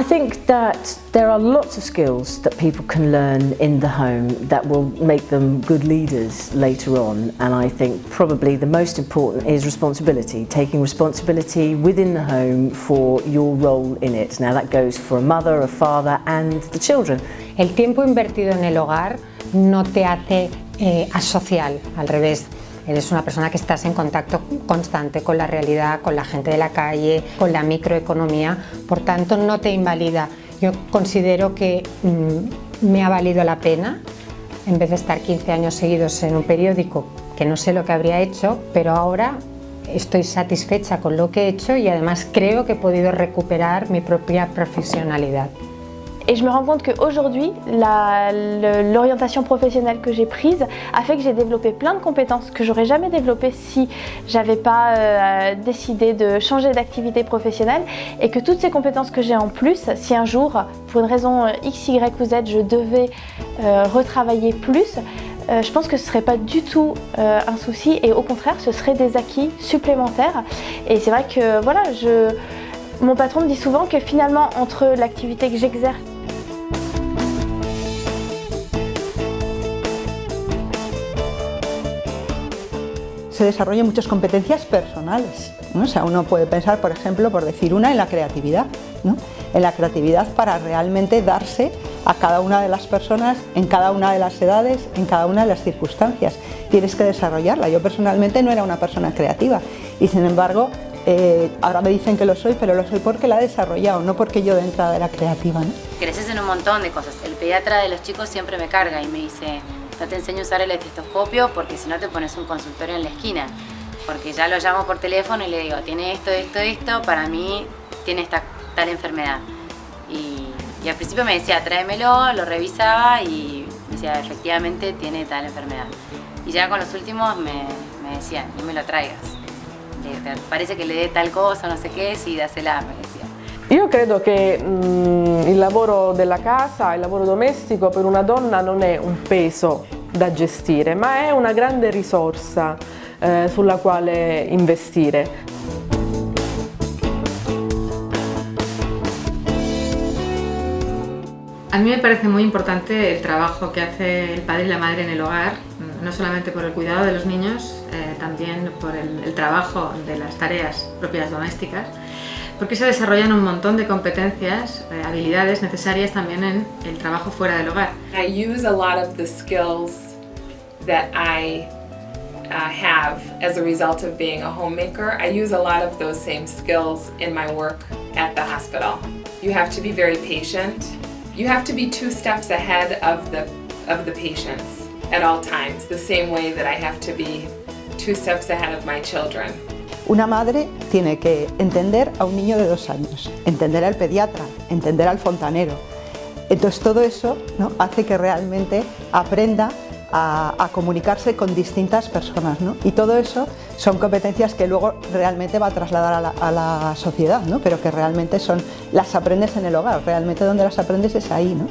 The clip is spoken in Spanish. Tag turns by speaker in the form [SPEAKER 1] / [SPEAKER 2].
[SPEAKER 1] I think that there are lots of skills that people can learn in the home that will make them good leaders later on, and I think probably the most important is responsibility, taking responsibility within the home for your role in it. Now that goes for a mother, a father and the children.
[SPEAKER 2] El tiempo invertido en el hogar no te hace asocial, al revés. Eres una persona que estás en contacto constante con la realidad, con la gente de la calle, con la microeconomía, por tanto no te invalida. Yo considero que me ha valido la pena, en vez de estar 15 años seguidos en un periódico, que no sé lo que habría hecho, pero ahora estoy satisfecha con lo que he hecho y además creo que he podido recuperar mi propia profesionalidad.
[SPEAKER 3] Et je me rends compte qu'aujourd'hui, l'orientation professionnelle que j'ai prise a fait que j'ai développé plein de compétences que j'aurais jamais développées si j'avais pas décidé de changer d'activité professionnelle, et que toutes ces compétences que j'ai en plus, si un jour, pour une raison X, Y ou Z, je devais retravailler plus, je pense que ce ne serait pas du tout un souci, et au contraire, ce serait des acquis supplémentaires. Et c'est vrai que voilà, mon patron me dit souvent que finalement, entre l'activité que j'exerce
[SPEAKER 4] se desarrollan muchas competencias personales, ¿no? O sea, uno puede pensar, por ejemplo, por decir una, en la creatividad, ¿no? En la creatividad para realmente darse a cada una de las personas, en cada una de las edades, en cada una de las circunstancias. Tienes que desarrollarla. Yo personalmente no era una persona creativa y sin embargo ahora me dicen que lo soy, pero lo soy porque la he desarrollado, no porque yo de entrada era creativa, ¿no?
[SPEAKER 5] Creces en un montón de cosas. El pediatra de los chicos siempre me carga y me dice: no te enseño a usar el estetoscopio porque si no te pones un consultorio en la esquina. Porque ya lo llamo por teléfono y le digo: tiene esto, esto, esto, para mí tiene esta tal enfermedad. Y al principio me decía: tráemelo, lo revisaba y me decía: efectivamente tiene tal enfermedad. Y ya con los últimos me decían: no me lo traigas. ¿Te parece que le dé tal cosa, no sé qué? Sí, dásela, me decía.
[SPEAKER 6] Io credo che il lavoro della casa, il lavoro domestico per una donna non è un peso da gestire, ma è una grande risorsa sulla quale investire.
[SPEAKER 7] A mí me parece muy importante el trabajo que hace el padre y la madre en el hogar, no solamente por el cuidado de los niños, también por el trabajo de las tareas propias domésticas, porque se desarrollan un montón de competencias, habilidades necesarias también en el trabajo fuera del hogar.
[SPEAKER 8] I use a lot of the skills that I have as a result of being a homemaker. I use a lot of those same skills in my work at the hospital. You have to be very patient. You have to be 2 steps ahead of the patients at all times, the same way that I have to be 2 steps ahead of my children.
[SPEAKER 4] Una madre tiene que entender a un niño de 2 años, entender al pediatra, entender al fontanero. Entonces todo eso, ¿no?, hace que realmente aprenda a comunicarse con distintas personas, ¿no? Y todo eso son competencias que luego realmente va a trasladar a la sociedad, ¿no? Pero que realmente las aprendes en el hogar, realmente donde las aprendes es ahí, ¿no?